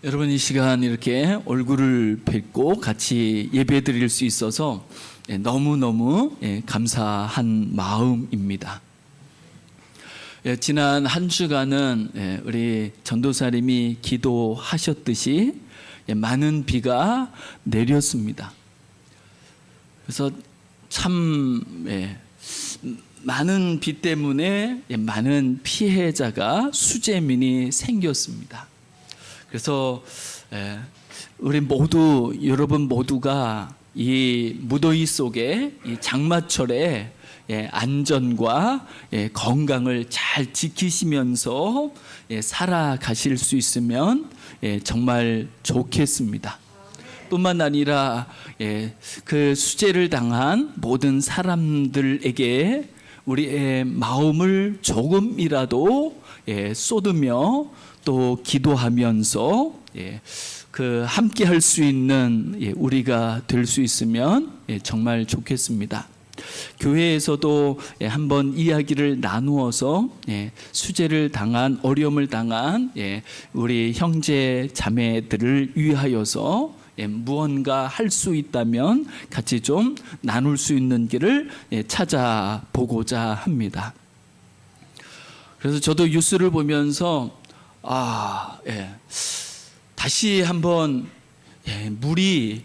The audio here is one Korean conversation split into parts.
여러분, 이 시간 이렇게 얼굴을 뵙고 같이 예배 드릴 수 있어서 너무너무 감사한 마음입니다. 지난 한 주간은 우리 전도사님이 기도하셨듯이 많은 비가 내렸습니다. 그래서 참 많은 비 때문에 많은 피해자가 수재민이 생겼습니다. 그래서 우리 모두, 여러분 모두가 이 무더위 속에 이 장마철에 안전과 건강을 잘 지키시면서 살아가실 수 있으면 정말 좋겠습니다. 뿐만 아니라 그 수재를 당한 모든 사람들에게 우리의 마음을 조금이라도 쏟으며 또 기도하면서 그 함께 할 수 있는 우리가 될 수 있으면 정말 좋겠습니다. 교회에서도 한번 이야기를 나누어서 수재를 당한, 어려움을 당한 우리 형제 자매들을 위하여서 무언가 할 수 있다면 같이 좀 나눌 수 있는 길을 찾아보고자 합니다. 그래서 저도 뉴스를 보면서 다시 한번 물이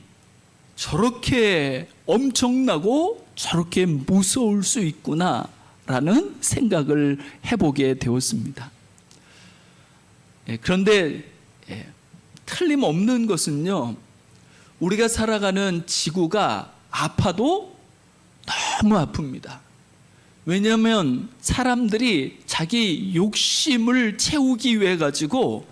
저렇게 엄청나고 저렇게 무서울 수 있구나라는 생각을 해보게 되었습니다. 그런데 틀림없는 것은요, 우리가 살아가는 지구가 아파도 너무 아픕니다. 왜냐하면 사람들이 자기 욕심을 채우기 위해 가지고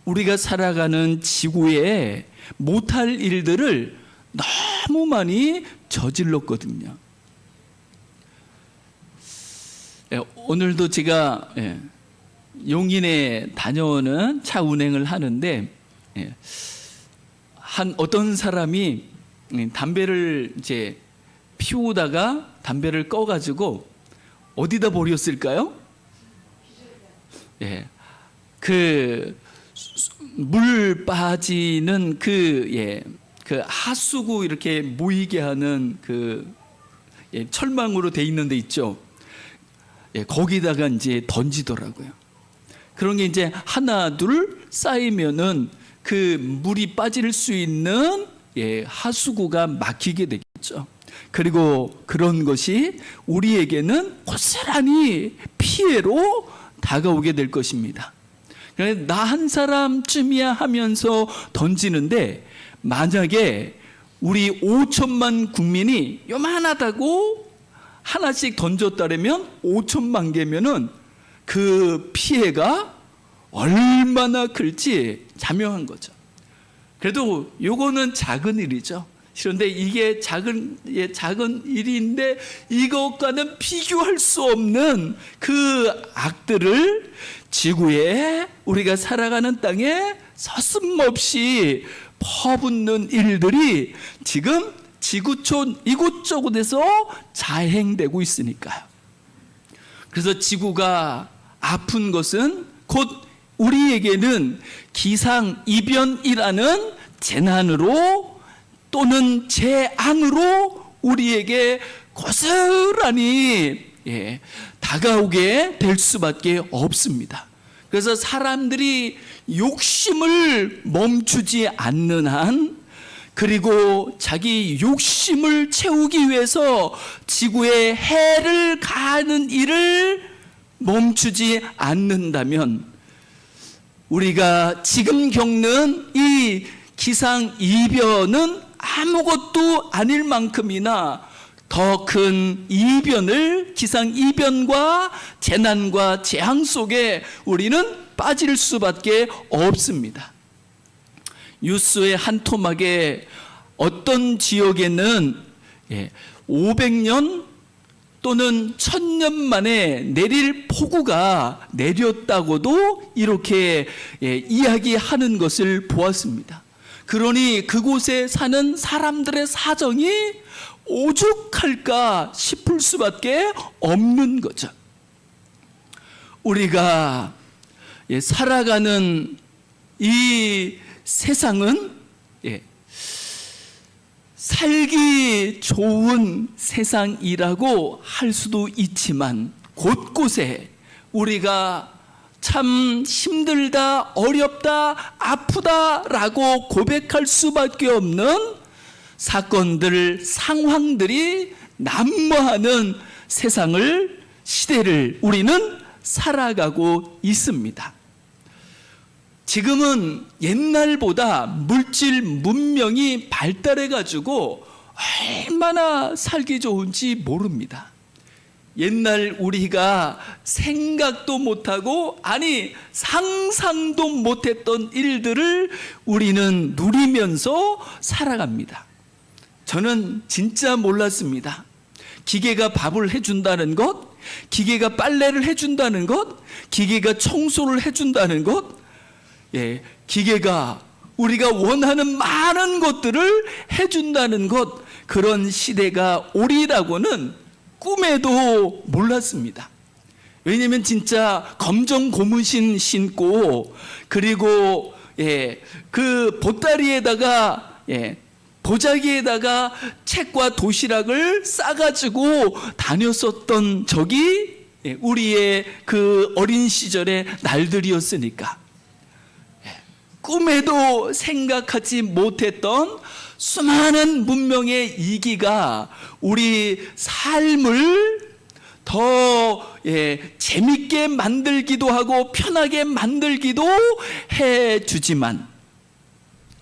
우리가 살아가는 지구에 못할 일들을 너무 많이 저질렀거든요. 오늘도 제가 용인에 다녀오는 차 운행을 하는데 어떤 사람이 담배를 이제 피우다가 담배를 꺼가지고 어디다 버렸을까요? 물 빠지는 그 하수구 이렇게 모이게 하는 철망으로 돼 있는 데 있죠. 거기다가 이제 던지더라고요. 그런 게 이제 하나 둘 쌓이면은 그 물이 빠질 수 있는 하수구가 막히게 되겠죠. 그리고 그런 것이 우리에게는 고스란히 피해로 다가오게 될 것입니다. 나 한 사람쯤이야 하면서 던지는데, 만약에 우리 5천만 국민이 요만하다고 하나씩 던졌다면 5천만 개면은 그 피해가 얼마나 클지 자명한 거죠. 그래도 요거는 작은 일이죠. 그런데 이게 작은 일인데 이것과는 비교할 수 없는 그 악들을 지구에, 우리가 살아가는 땅에 서슴없이 퍼붓는 일들이 지금 지구촌 이곳저곳에서 자행되고 있으니까요. 그래서 지구가 아픈 것은 곧 우리에게는 기상이변이라는 재난으로 또는 재앙으로 우리에게 고스란히 다가오게 될 수밖에 없습니다. 그래서 사람들이 욕심을 멈추지 않는 한, 그리고 자기 욕심을 채우기 위해서 지구에 해를 가하는 일을 멈추지 않는다면, 우리가 지금 겪는 이 기상이변은 아무것도 아닐 만큼이나 더 큰 이변을, 기상이변과 재난과 재앙 속에 우리는 빠질 수밖에 없습니다. 뉴스의 한 토막에 어떤 지역에는 500년 또는 1000년 만에 내릴 폭우가 내렸다고도 이렇게 이야기하는 것을 보았습니다. 그러니 그곳에 사는 사람들의 사정이 오죽할까 싶을 수밖에 없는 거죠. 우리가 살아가는 이 세상은 살기 좋은 세상이라고 할 수도 있지만 곳곳에 우리가 참 힘들다, 어렵다, 아프다라고 고백할 수밖에 없는 사건들, 상황들이 난무하는 세상을, 시대를 우리는 살아가고 있습니다. 지금은 옛날보다 물질 문명이 발달해 가지고 얼마나 살기 좋은지 모릅니다. 옛날 우리가 생각도 못하고, 아니 상상도 못했던 일들을 우리는 누리면서 살아갑니다. 저는 진짜 몰랐습니다. 기계가 밥을 해준다는 것, 기계가 빨래를 해준다는 것, 기계가 청소를 해준다는 것, 기계가 우리가 원하는 많은 것들을 해준다는 것, 그런 시대가 오리라고는 꿈에도 몰랐습니다. 왜냐하면 진짜 검정 고무신 신고, 그리고 그 보따리에다가 보자기에다가 책과 도시락을 싸가지고 다녔었던 적이 우리의 그 어린 시절의 날들이었으니까, 꿈에도 생각하지 못했던 수많은 문명의 이기가 우리 삶을 더 재밌게 만들기도 하고 편하게 만들기도 해주지만,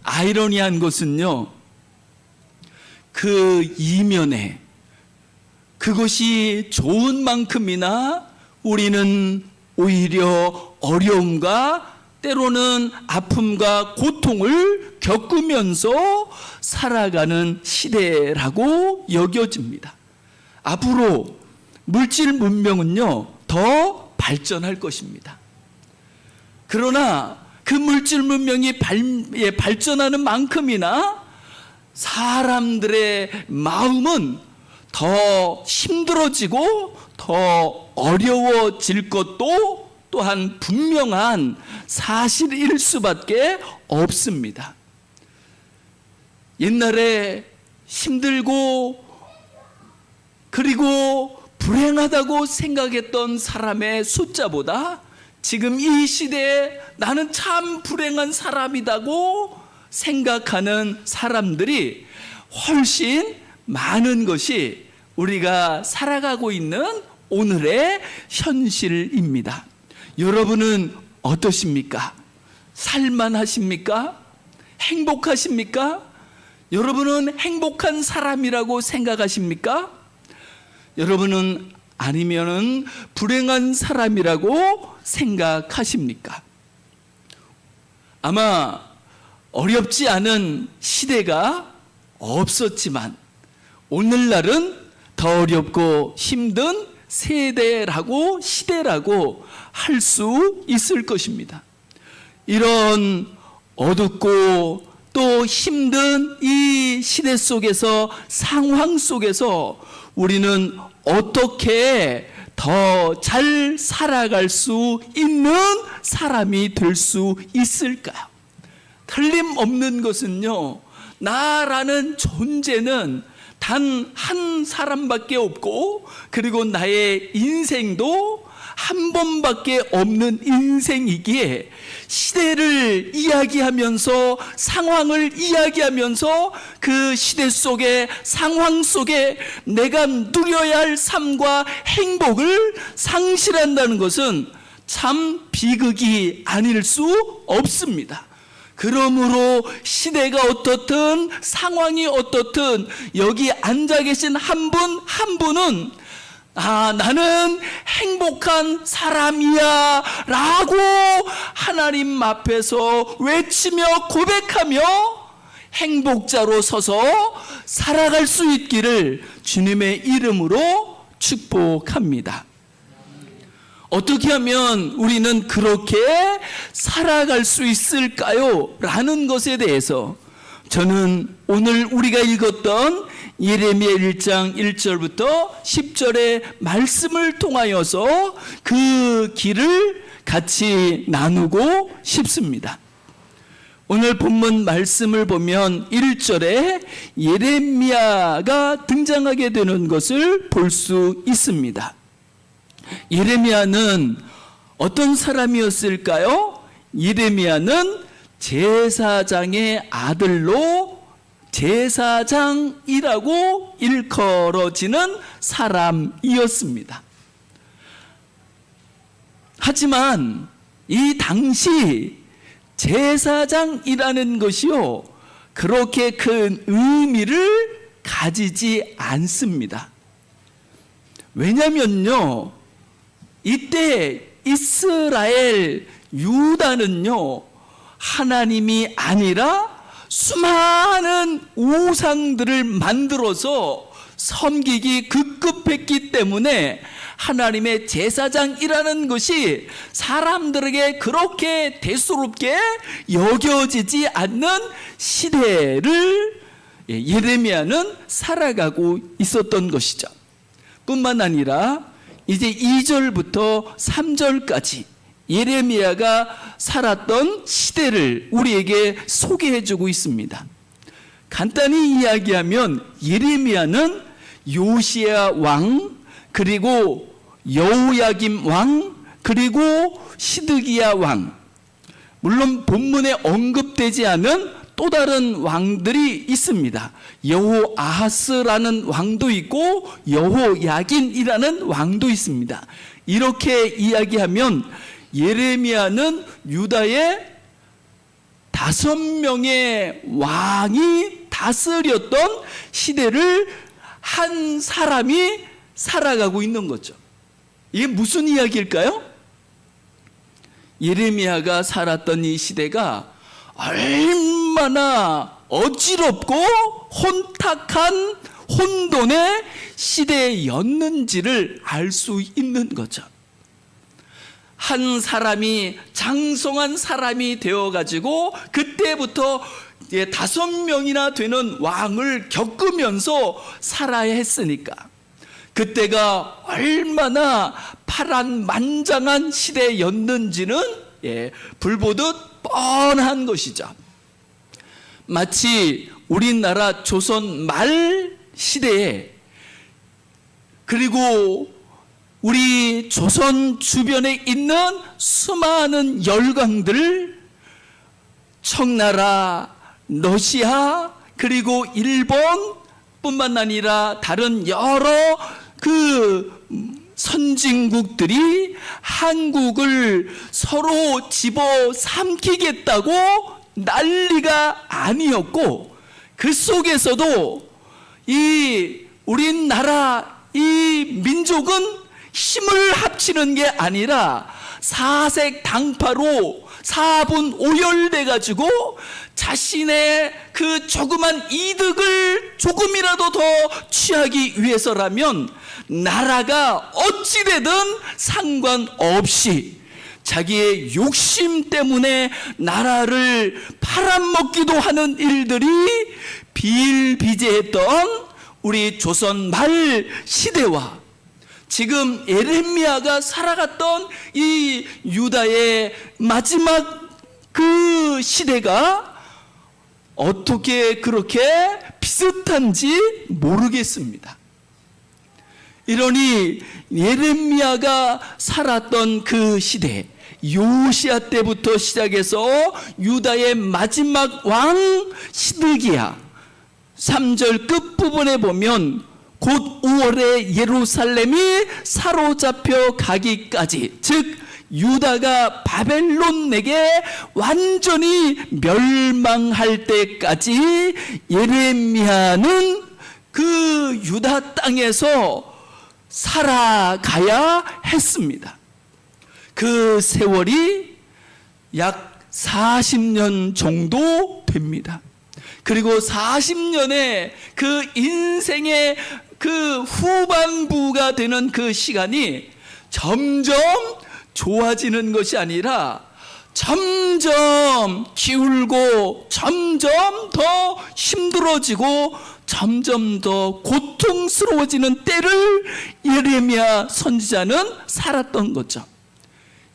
아이러니한 것은요, 그 이면에 그것이 좋은 만큼이나 우리는 오히려 어려움과 때로는 아픔과 고통을 겪으면서 살아가는 시대라고 여겨집니다. 앞으로 물질 문명은요, 더 발전할 것입니다. 그러나 그 물질 문명이 발전하는 만큼이나 사람들의 마음은 더 힘들어지고 더 어려워질 것도 또한 분명한 사실일 수밖에 없습니다. 옛날에 힘들고 그리고 불행하다고 생각했던 사람의 숫자보다 지금 이 시대에 나는 참 불행한 사람이라고 생각하는 사람들이 훨씬 많은 것이 우리가 살아가고 있는 오늘의 현실입니다. 여러분은 어떠십니까? 살만하십니까? 행복하십니까? 여러분은 행복한 사람이라고 생각하십니까? 여러분은 아니면은 불행한 사람이라고 생각하십니까? 아마 어렵지 않은 시대가 없었지만 오늘날은 더 어렵고 힘든 세대라고, 시대라고 할 수 있을 것입니다. 이런 어둡고 또 힘든 이 시대 속에서, 상황 속에서 우리는 어떻게 더 잘 살아갈 수 있는 사람이 될 수 있을까요? 틀림없는 것은요, 나라는 존재는 단 한 사람밖에 없고, 그리고 나의 인생도 한 번밖에 없는 인생이기에 시대를 이야기하면서, 상황을 이야기하면서 그 시대 속에, 상황 속에 내가 누려야 할 삶과 행복을 상실한다는 것은 참 비극이 아닐 수 없습니다. 그러므로 시대가 어떻든 상황이 어떻든 여기 앉아 계신 한 분 한 분은 나는 행복한 사람이야 라고 하나님 앞에서 외치며 고백하며 행복자로 서서 살아갈 수 있기를 주님의 이름으로 축복합니다. 어떻게 하면 우리는 그렇게 살아갈 수 있을까요? 라는 것에 대해서 저는 오늘 우리가 읽었던 예레미야 1장 1절부터 10절의 말씀을 통하여서 그 길을 같이 나누고 싶습니다. 오늘 본문 말씀을 보면 1절에 예레미야가 등장하게 되는 것을 볼 수 있습니다. 예레미야는 어떤 사람이었을까요? 예레미야는 제사장의 아들로 제사장이라고 일컬어지는 사람이었습니다. 하지만 이 당시 제사장이라는 것이요, 그렇게 큰 의미를 가지지 않습니다. 왜냐면요, 이때 이스라엘 유다는요, 하나님이 아니라 수많은 우상들을 만들어서 섬기기 급급했기 때문에 하나님의 제사장이라는 것이 사람들에게 그렇게 대수롭게 여겨지지 않는 시대를 예레미야는 살아가고 있었던 것이죠. 뿐만 아니라 이제 2절부터 3절까지 예레미야가 살았던 시대를 우리에게 소개해주고 있습니다. 간단히 이야기하면 예레미야는 요시야 왕, 그리고 여호야김 왕, 그리고 시드기야 왕, 물론 본문에 언급되지 않은 또 다른 왕들이 있습니다. 여호아하스라는 왕도 있고 여호야긴이라는 왕도 있습니다. 이렇게 이야기하면 예레미야는 유다의 5명의 왕이 다스렸던 시대를 한 사람이 살아가고 있는 거죠. 이게 무슨 이야기일까요? 예레미야가 살았던 이 시대가 얼마나 어지럽고 혼탁한 혼돈의 시대였는지를 알 수 있는 거죠. 한 사람이 장성한 사람이 되어가지고 그때부터 5명이나 되는 왕을 겪으면서 살아야 했으니까 그때가 얼마나 파란만장한 시대였는지는 불보듯 뻔한 것이죠. 마치 우리나라 조선 말 시대에, 그리고 우리 조선 주변에 있는 수많은 열강들, 청나라, 러시아, 그리고 일본 뿐만 아니라 다른 여러 선진국들이 한국을 서로 집어삼키겠다고 난리가 아니었고, 그 속에서도 우리나라 이 민족은 힘을 합치는 게 아니라 사색당파로 사분오열돼 가지고 자신의 그 조그만 이득을 조금이라도 더 취하기 위해서라면 나라가 어찌되든 상관없이 자기의 욕심 때문에 나라를 팔아먹기도 하는 일들이 비일비재했던 우리 조선 말 시대와 지금 예레미야가 살아갔던 이 유다의 마지막 그 시대가 어떻게 그렇게 비슷한지 모르겠습니다. 이러니 예레미야가 살았던 그 시대, 요시야 때부터 시작해서 유다의 마지막 왕 시드기야, 3절 끝부분에 보면 곧 5월에 예루살렘이 사로잡혀 가기까지, 즉 유다가 바벨론에게 완전히 멸망할 때까지 예레미야는 그 유다 땅에서 살아가야 했습니다. 그 세월이 약 40년 정도 됩니다. 그리고 40년의 그 인생의 그 후반부가 되는 그 시간이 점점 좋아지는 것이 아니라 점점 기울고 점점 더 힘들어지고 점점 더 고통스러워지는 때를 예레미야 선지자는 살았던 거죠.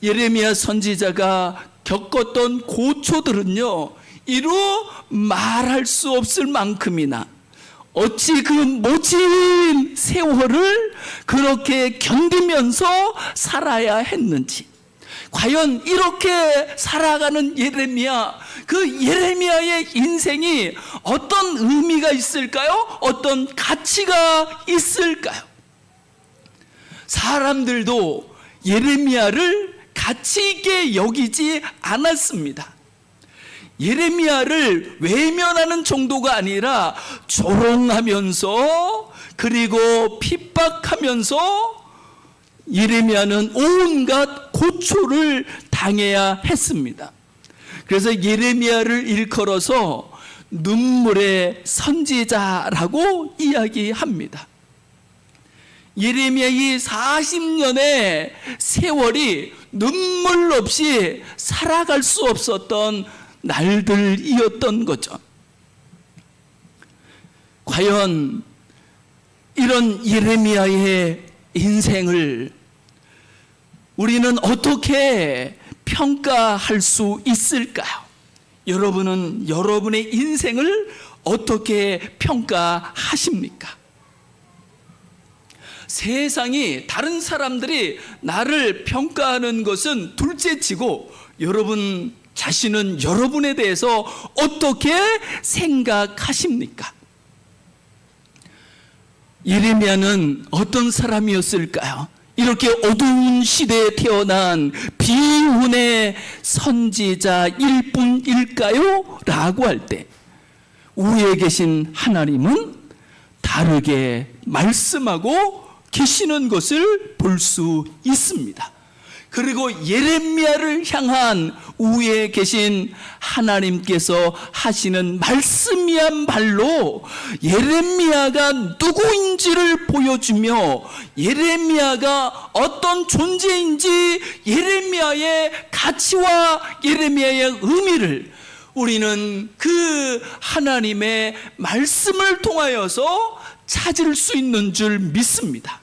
예레미야 선지자가 겪었던 고초들은요, 이루 말할 수 없을 만큼이나 어찌 그 모진 세월을 그렇게 견디면서 살아야 했는지, 과연 이렇게 살아가는 예레미야, 그 예레미야의 인생이 어떤 의미가 있을까요? 어떤 가치가 있을까요? 사람들도 예레미야를 가치 있게 여기지 않았습니다. 예레미야를 외면하는 정도가 아니라 조롱하면서, 그리고 핍박하면서 예레미야는 온갖 고초를 당해야 했습니다. 그래서 예레미야를 일컬어서 눈물의 선지자라고 이야기합니다. 예레미야의 40년의 세월이 눈물 없이 살아갈 수 없었던 날들이었던 거죠. 과연 이런 예레미야의 인생을 우리는 어떻게 평가할 수 있을까요? 여러분은 여러분의 인생을 어떻게 평가하십니까? 세상이, 다른 사람들이 나를 평가하는 것은 둘째치고 여러분 자신은 여러분에 대해서 어떻게 생각하십니까? 예레미야는 어떤 사람이었을까요? 이렇게 어두운 시대에 태어난 비운의 선지자일 뿐일까요? 라고 할 때 우위에 계신 하나님은 다르게 말씀하고 계시는 것을 볼 수 있습니다. 그리고 예레미야를 향한 우위에 계신 하나님께서 하시는 말씀이야말로 예레미야가 누구인지를 보여주며 예레미야가 어떤 존재인지, 예레미야의 가치와 예레미야의 의미를 우리는 그 하나님의 말씀을 통하여서 찾을 수 있는 줄 믿습니다.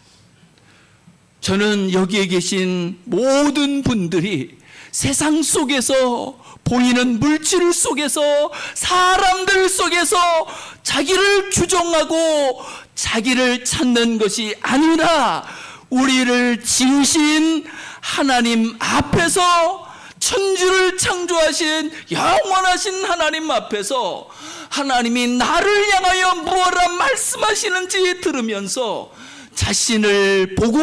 저는 여기에 계신 모든 분들이 세상 속에서, 보이는 물질 속에서, 사람들 속에서 자기를 규정하고 자기를 찾는 것이 아니라 우리를 지으신 하나님 앞에서, 천지를 창조하신 영원하신 하나님 앞에서 하나님이 나를 향하여 무엇라 말씀하시는지 들으면서 자신을 보고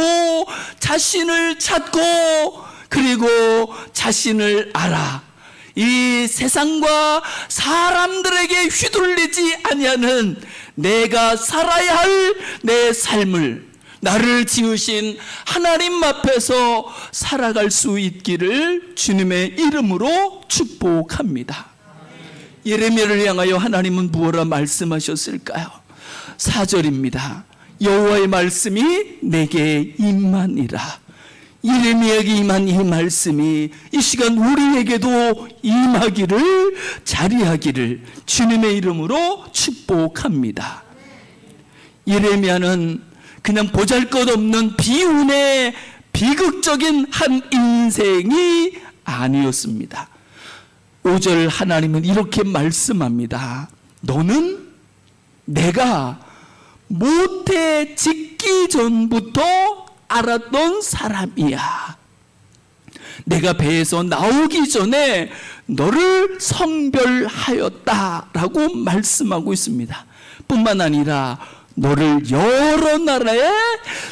자신을 찾고 그리고 자신을 알아 이 세상과 사람들에게 휘둘리지 아니하는 내가 살아야 할 내 삶을 나를 지으신 하나님 앞에서 살아갈 수 있기를 주님의 이름으로 축복합니다. 예레미야를 향하여 하나님은 무엇라 말씀하셨을까요? 4절입니다. 여호와의 말씀이 내게 임하니라. 예레미야에게 임한 이 말씀이 이 시간 우리에게도 임하기를, 자리하기를 주님의 이름으로 축복합니다. 예레미야는 그냥 보잘것없는 비운의 비극적인 한 인생이 아니었습니다. 5절 하나님은 이렇게 말씀합니다. 너는 내가 모태 짓기 전부터 알았던 사람이야. 내가 배에서 나오기 전에 너를 성별하였다라고 말씀하고 있습니다. 뿐만 아니라 너를 여러 나라의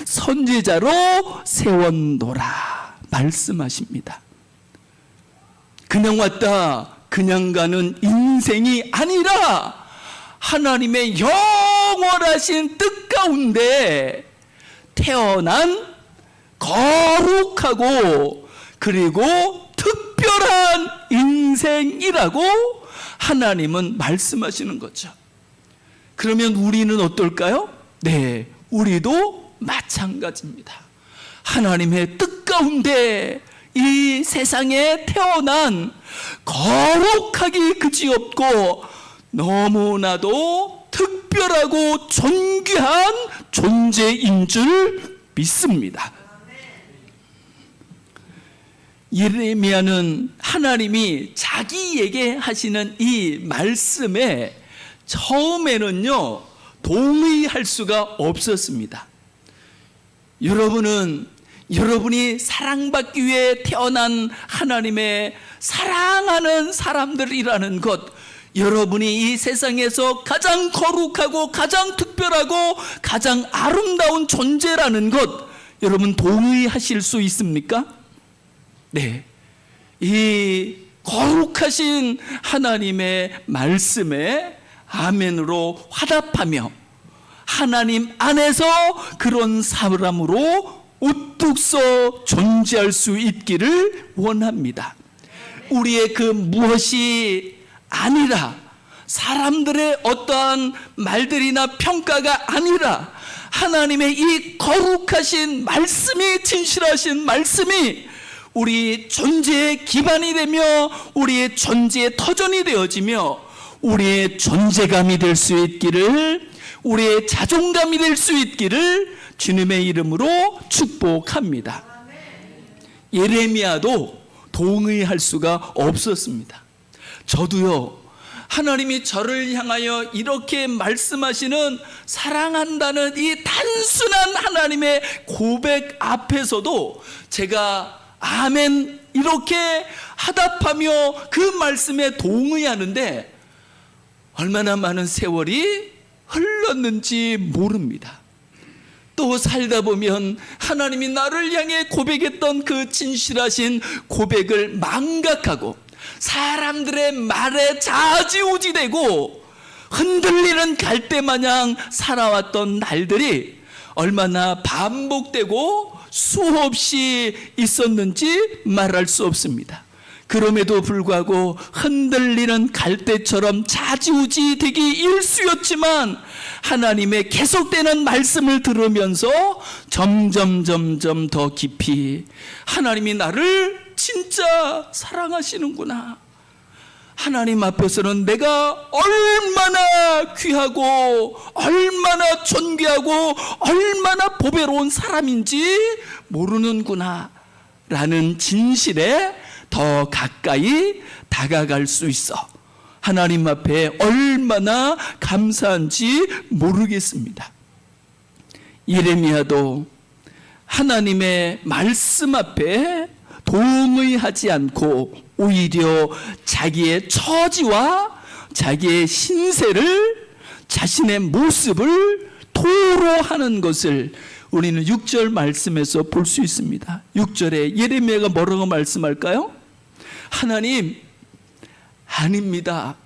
선지자로 세웠노라 말씀하십니다. 그냥 왔다 그냥 가는 인생이 아니라 하나님의 영원하신 뜻 가운데 태어난 거룩하고 그리고 특별한 인생이라고 하나님은 말씀하시는 거죠. 그러면 우리는 어떨까요? 네, 우리도 마찬가지입니다. 하나님의 뜻 가운데 이 세상에 태어난 거룩하기 그지없고 너무나도 특별하고 존귀한 존재인 줄 믿습니다. 예레미야는 하나님이 자기에게 하시는 이 말씀에 처음에는요 동의할 수가 없었습니다. 여러분이 사랑받기 위해 태어난 하나님의 사랑하는 사람들이라는 것, 여러분이 이 세상에서 가장 거룩하고 가장 특별하고 가장 아름다운 존재라는 것, 여러분 동의하실 수 있습니까? 네, 이 거룩하신 하나님의 말씀에 아멘으로 화답하며 하나님 안에서 그런 사람으로 우뚝 서 존재할 수 있기를 원합니다. 우리의 그 무엇이 아니라, 사람들의 어떠한 말들이나 평가가 아니라 하나님의 이 거룩하신 말씀이, 진실하신 말씀이 우리 존재의 기반이 되며 우리의 존재의 터전이 되어지며 우리의 존재감이 될 수 있기를, 우리의 자존감이 될 수 있기를 주님의 이름으로 축복합니다. 예레미야도 동의할 수가 없었습니다. 저도요, 하나님이 저를 향하여 이렇게 말씀하시는 사랑한다는 이 단순한 하나님의 고백 앞에서도 제가 아멘 이렇게 화답하며 그 말씀에 동의하는데 얼마나 많은 세월이 흘렀는지 모릅니다. 또 살다 보면 하나님이 나를 향해 고백했던 그 진실하신 고백을 망각하고 사람들의 말에 좌지우지되고 흔들리는 갈대마냥 살아왔던 날들이 얼마나 반복되고 수없이 있었는지 말할 수 없습니다. 그럼에도 불구하고 흔들리는 갈대처럼 좌지우지 되기 일쑤였지만 하나님의 계속되는 말씀을 들으면서 점점 더 깊이 하나님이 나를 진짜 사랑하시는구나, 하나님 앞에서는 내가 얼마나 귀하고 얼마나 존귀하고 얼마나 보배로운 사람인지 모르는구나 라는 진실에 더 가까이 다가갈 수 있어 하나님 앞에 얼마나 감사한지 모르겠습니다. 예레미야도 하나님의 말씀 앞에 동의하지 않고 오히려 자기의 처지와 자기의 신세를, 자신의 모습을 토로하는 것을 우리는 6절 말씀에서 볼 수 있습니다. 6절에 예레미야가 뭐라고 말씀할까요? 하나님, 아닙니다.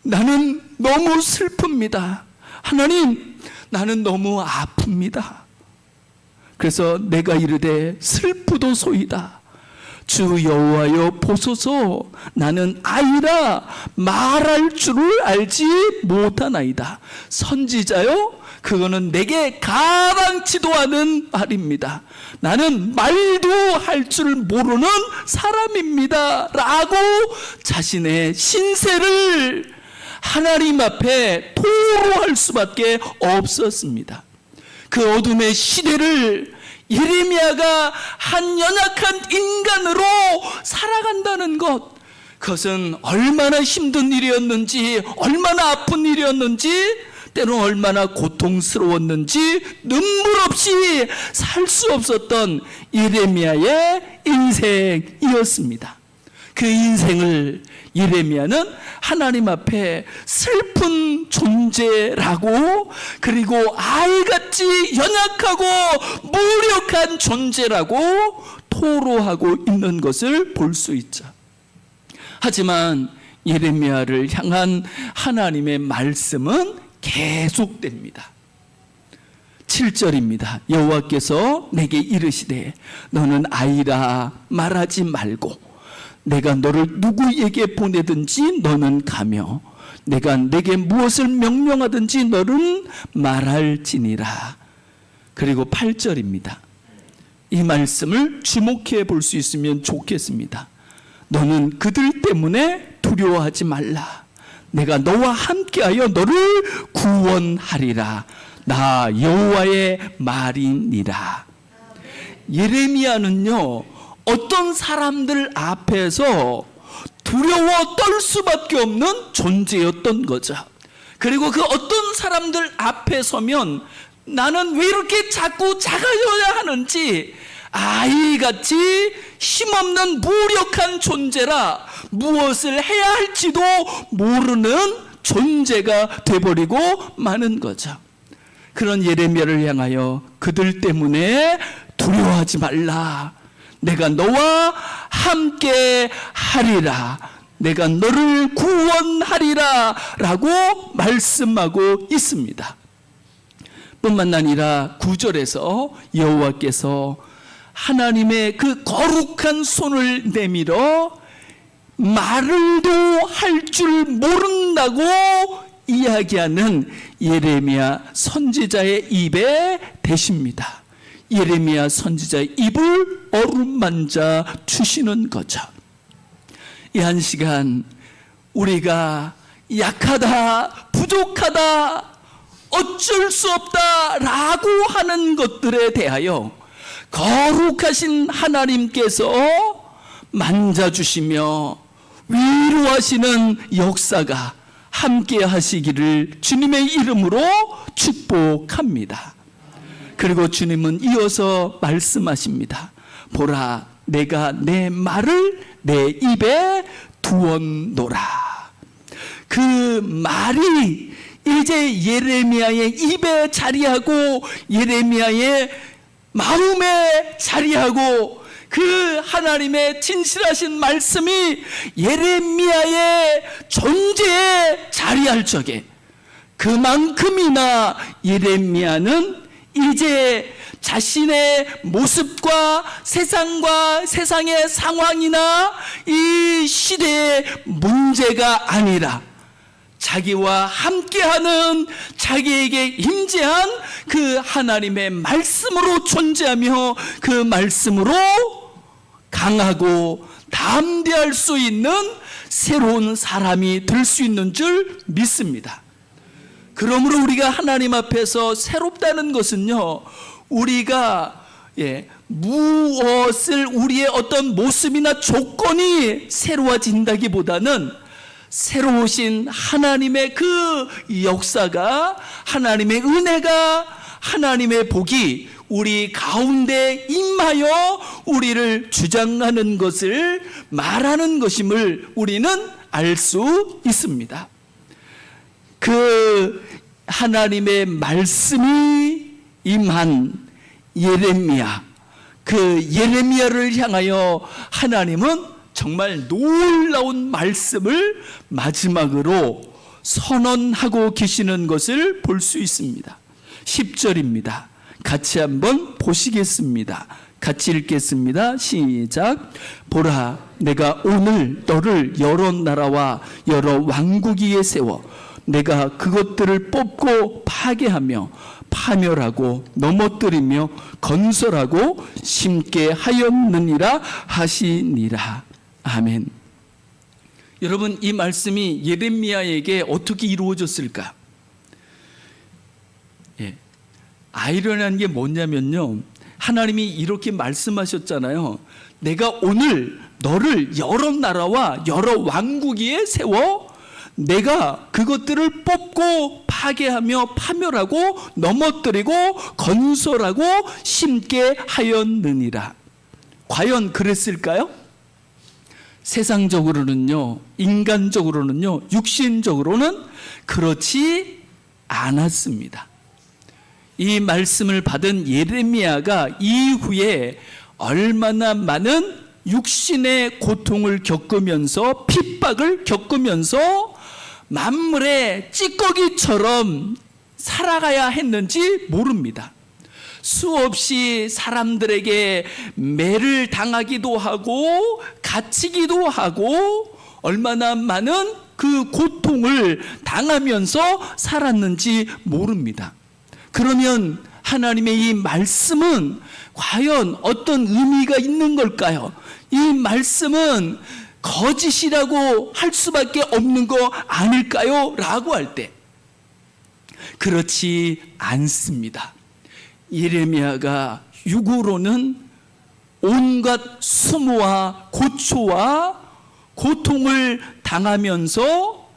나는 너무 슬픕니다. 하나님, 나는 너무 아픕니다. 그래서 내가 이르되 슬프도소이다. 주 여호와여 보소서, 나는 아이라 말할 줄을 알지 못하나이다. 선지자요, 그거는 내게 가당치도 않은 말입니다. 나는 말도 할 줄 모르는 사람입니다 라고 자신의 신세를 하나님 앞에 토로할 수밖에 없었습니다. 그 어둠의 시대를 예레미야가 한 연약한 인간으로 살아간다는 것, 그것은 얼마나 힘든 일이었는지, 얼마나 아픈 일이었는지, 때로 얼마나 고통스러웠는지 눈물 없이 살 수 없었던 예레미야의 인생이었습니다. 그 인생을 예레미야는 하나님 앞에 슬픈 존재라고, 그리고 아이같이 연약하고 무력한 존재라고 토로하고 있는 것을 볼 수 있죠. 하지만 예레미야를 향한 하나님의 말씀은 계속됩니다. 7절입니다. 여호와께서 내게 이르시되 너는 아이라 말하지 말고 내가 너를 누구에게 보내든지 너는 가며 내가 내게 무엇을 명령하든지 너는 말할지니라. 그리고 8절입니다. 이 말씀을 주목해 볼 수 있으면 좋겠습니다. 너는 그들 때문에 두려워하지 말라. 내가 너와 함께하여 너를 구원하리라. 나 여호와의 말이니라. 예레미야는요, 어떤 사람들 앞에서 두려워 떨 수밖에 없는 존재였던 거죠. 그리고 그 어떤 사람들 앞에 서면 나는 왜 이렇게 자꾸 작아져야 하는지 아이같이 힘없는 무력한 존재라 무엇을 해야 할지도 모르는 존재가 돼버리고 마는 거죠. 그런 예레미야를 향하여 그들 때문에 두려워하지 말라. 내가 너와 함께 하리라. 내가 너를 구원하리라 라고 말씀하고 있습니다. 뿐만 아니라 9절에서 여호와께서 하나님의 그 거룩한 손을 내밀어 말을도 할 줄 모른다고 이야기하는 예레미야 선지자의 입에 대십니다. 예레미야 선지자의 입을 어루만져 주시는 거죠. 이 한 시간 우리가 약하다, 부족하다, 어쩔 수 없다 라고 하는 것들에 대하여 거룩하신 하나님께서 만져주시며 위로하시는 역사가 함께 하시기를 주님의 이름으로 축복합니다. 그리고 주님은 이어서 말씀하십니다. 보라, 내가 내 말을 내 입에 두었노라. 그 말이 이제 예레미야의 입에 자리하고 예레미야의 마음에 자리하고 그 하나님의 진실하신 말씀이 예레미야의 존재에 자리할 적에 그만큼이나 예레미야는 이제 자신의 모습과 세상과 세상의 상황이나 이 시대의 문제가 아니라 자기와 함께하는 자기에게 임재한 그 하나님의 말씀으로 존재하며 그 말씀으로 강하고 담대할 수 있는 새로운 사람이 될 수 있는 줄 믿습니다. 그러므로 우리가 하나님 앞에서 새롭다는 것은요, 우리가 무엇을 우리의 어떤 모습이나 조건이 새로워진다기보다는 새로우신 하나님의 그 역사가, 하나님의 은혜가, 하나님의 복이 우리 가운데 임하여 우리를 주장하는 것을 말하는 것임을 우리는 알 수 있습니다. 그 하나님의 말씀이 임한 예레미야, 그 예레미야를 향하여 하나님은 정말 놀라운 말씀을 마지막으로 선언하고 계시는 것을 볼 수 있습니다. 10절입니다. 같이 한번 보시겠습니다. 같이 읽겠습니다. 시작. 보라, 내가 오늘 너를 여러 나라와 여러 왕국 위에 세워 내가 그것들을 뽑고 파괴하며 파멸하고 넘어뜨리며 건설하고 심게 하였느니라 하시니라. 아멘. 여러분, 이 말씀이 예레미야에게 어떻게 이루어졌을까? 아이러니한 게 뭐냐면요, 하나님이 이렇게 말씀하셨잖아요. 내가 오늘 너를 여러 나라와 여러 왕국 위에 세워 내가 그것들을 뽑고 파괴하며 파멸하고 넘어뜨리고 건설하고 심게 하였느니라. 과연 그랬을까요? 세상적으로는요, 인간적으로는요, 육신적으로는 그렇지 않았습니다. 이 말씀을 받은 예레미야가 이후에 얼마나 많은 육신의 고통을 겪으면서 핍박을 겪으면서 만물의 찌꺼기처럼 살아가야 했는지 모릅니다. 수없이 사람들에게 매를 당하기도 하고 갇히기도 하고 얼마나 많은 그 고통을 당하면서 살았는지 모릅니다. 그러면 하나님의 이 말씀은 과연 어떤 의미가 있는 걸까요? 이 말씀은 거짓이라고 할 수밖에 없는 거 아닐까요? 라고 할 때 그렇지 않습니다. 예레미야가 육으로는 온갖 수모와 고초와 고통을 당하면서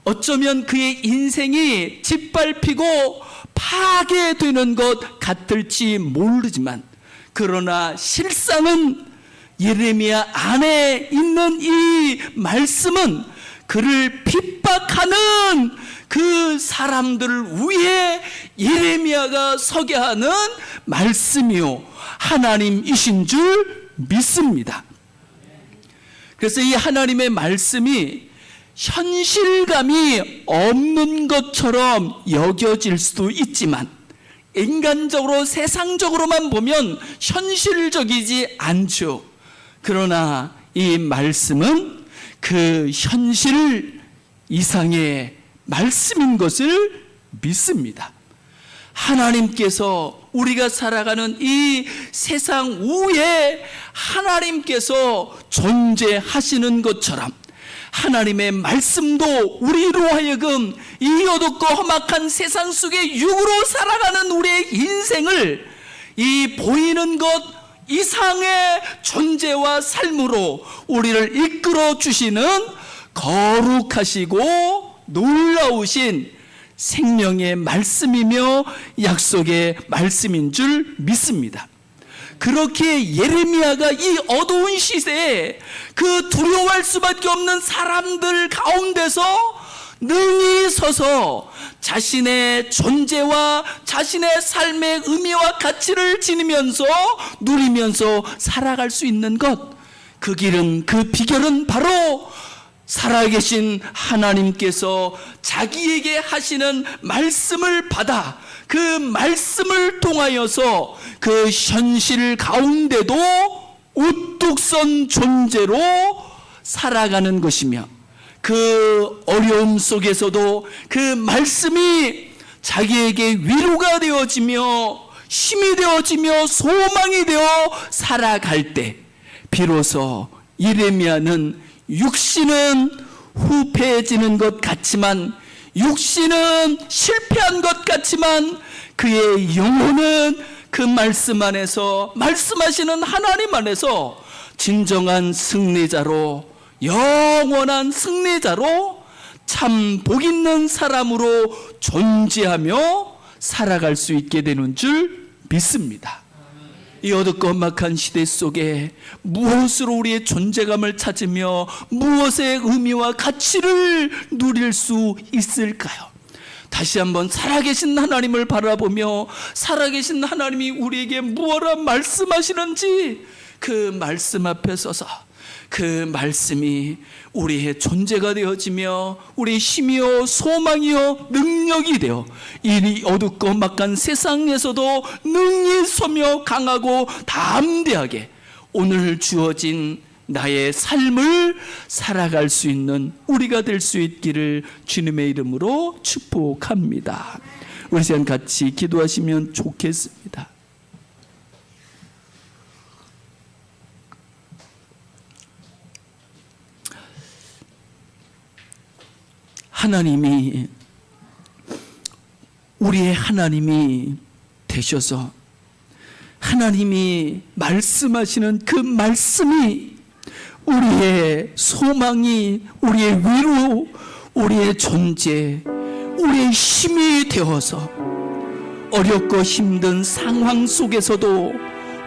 어쩌면 그의 인생이 짓밟히고 파괴되는 것 같을지 모르지만, 그러나 실상은 예레미야 안에 있는 이 말씀은 그를 핍박하는 그 사람들을 위해 예레미야가 서게 하는 말씀이요 하나님이신 줄 믿습니다. 그래서 이 하나님의 말씀이 현실감이 없는 것처럼 여겨질 수도 있지만, 인간적으로 세상적으로만 보면 현실적이지 않죠. 그러나 이 말씀은 그 현실 이상의 말씀인 것을 믿습니다. 하나님께서 우리가 살아가는 이 세상 위에 하나님께서 존재하시는 것처럼, 하나님의 말씀도 우리로 하여금 이 어둡고 험악한 세상 속에 육으로 살아가는 우리의 인생을 이 보이는 것 이상의 존재와 삶으로 우리를 이끌어 주시는 거룩하시고 놀라우신 생명의 말씀이며 약속의 말씀인 줄 믿습니다. 그렇게 예레미야가 이 어두운 시대에 그 두려워할 수밖에 없는 사람들 가운데서 능히 서서 자신의 존재와 자신의 삶의 의미와 가치를 지니면서 누리면서 살아갈 수 있는 것, 그 길은, 그 비결은 바로 살아계신 하나님께서 자기에게 하시는 말씀을 받아 그 말씀을 통하여서 그 현실 가운데도 우뚝 선 존재로 살아가는 것이며, 그 어려움 속에서도 그 말씀이 자기에게 위로가 되어지며 힘이 되어지며 소망이 되어 살아갈 때, 비로소 예레미야는 육신은 후패해지는 것 같지만, 육신은 실패한 것 같지만, 그의 영혼은 그 말씀 안에서, 말씀하시는 하나님 안에서 진정한 승리자로, 영원한 승리자로 참 복 있는 사람으로 존재하며 살아갈 수 있게 되는 줄 믿습니다. 이 어둡고 험악한 시대 속에 무엇으로 우리의 존재감을 찾으며 무엇의 의미와 가치를 누릴 수 있을까요? 다시 한번 살아계신 하나님을 바라보며 살아계신 하나님이 우리에게 무엇라 말씀하시는지 그 말씀 앞에 서서 그 말씀이 우리의 존재가 되어지며 우리의 힘이요 소망이요 능력이 되어 이 어둡고 험악한 세상에서도 능히 서며 강하고 담대하게 오늘 주어진 나의 삶을 살아갈 수 있는 우리가 될 수 있기를 주님의 이름으로 축복합니다. 우리 시간 같이 기도하시면 좋겠습니다. 하나님이, 우리의 하나님이 되셔서 하나님이 말씀하시는 그 말씀이 우리의 소망이, 우리의 위로, 우리의 존재, 우리의 힘이 되어서 어렵고 힘든 상황 속에서도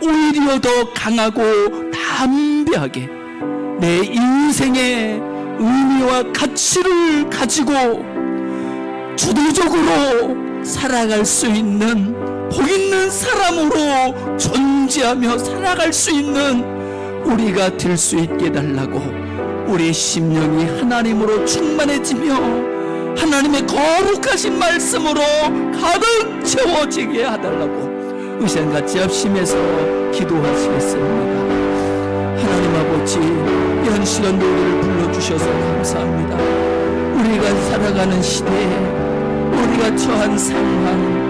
오히려 더 강하고 담대하게 내 인생의 의미와 가치를 가지고 주도적으로 살아갈 수 있는 복 있는 사람으로 존재하며 살아갈 수 있는 우리가 될 수 있게 해달라고, 우리의 심령이 하나님으로 충만해지며 하나님의 거룩하신 말씀으로 가득 채워지게 해달라고 의상같이 합심해서 기도하시겠습니다. 하나님 아버지, 이런 시간도 우리를 불러주셔서 감사합니다. 우리가 살아가는 시대에, 우리가 처한 상황,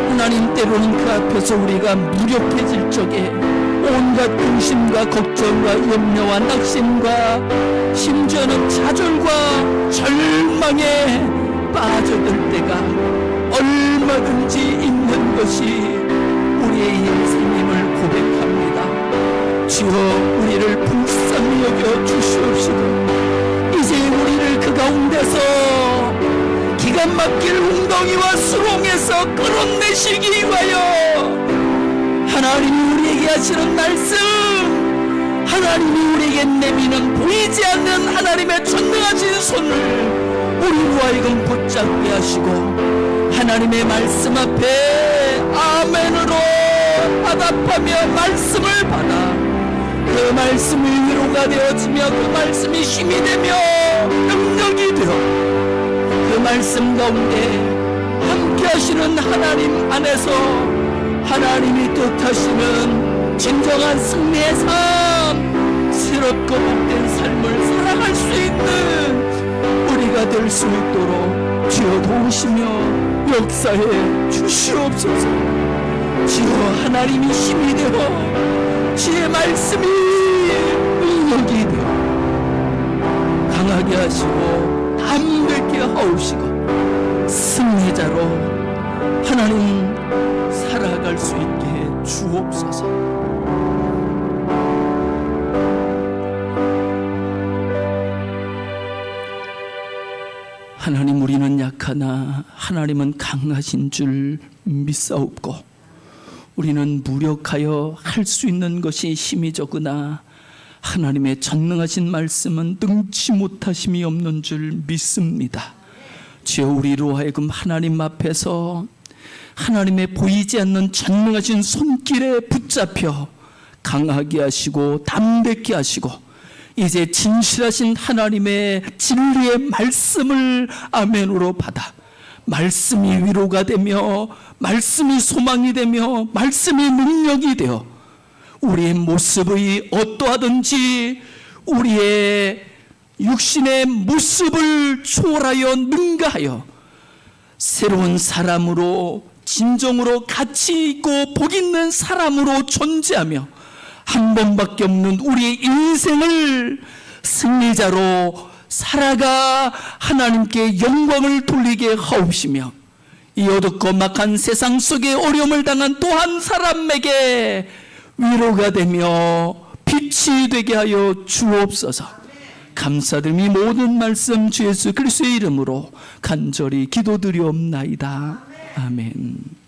하나님 때로는 그 앞에서 우리가 무력해질 적에 온갖 근심과 걱정과 염려와 낙심과 심지어는 좌절과 절망에 빠져들 때가 얼마든지 있는 것이 우리의 인생임을 고백합니다. 주여 우리를 불쌍히 여겨 주시옵시고 이제 우리를 그 가운데서 기가 막힐 웅덩이와 수렁에서 끌어내시기 위하여 하나님이 우리에게 하시는 말씀, 하나님이 우리에게 내미는 보이지 않는 하나님의 전능하신 손을 우리로 하여금 붙잡게 하시고 하나님의 말씀 앞에 아멘으로 화답하며 말씀을 받아 그 말씀이 위로가 되어지며 그 말씀이 힘이 되며 능력이 되어 그 말씀 가운데 함께 하시는 하나님 안에서 하나님이 뜻하시는 진정한 승리의 삶, 새롭고 복된 삶을 살아갈 수 있는 우리가 될 수 있도록 주여 도우시며 역사해 주시옵소서. 주여 하나님이 힘이 되어 주의 말씀이 능력이 되어 강하게 하시고 담대케 하옵시고 승리자로 하나님 살아갈 수 있게 해 주옵소서. 하나님, 우리는 약하나 하나님은 강하신 줄 믿사옵고 우리는 무력하여 할 수 있는 것이 힘이 적으나 하나님의 전능하신 말씀은 능치 못하심이 없는 줄 믿습니다. 주여 우리로 하여금 하나님 앞에서 하나님의 보이지 않는 전능하신 손길에 붙잡혀 강하게 하시고 담대케 하시고 이제 진실하신 하나님의 진리의 말씀을 아멘으로 받아 말씀이 위로가 되며 말씀이 소망이 되며 말씀이 능력이 되어 우리의 모습이 어떠하든지 우리의 육신의 모습을 초월하여 능가하여 새로운 사람으로 진정으로 가치 있고 복 있는 사람으로 존재하며 한 번밖에 없는 우리의 인생을 승리자로 살아가 하나님께 영광을 돌리게 하옵시며 이 어둡고 막한 세상 속에 어려움을 당한 또 한 사람에게 위로가 되며 빛이 되게 하여 주옵소서. 감사드리며 모든 말씀 주 예수 그리스도의 이름으로 간절히 기도드리옵나이다. 아멘.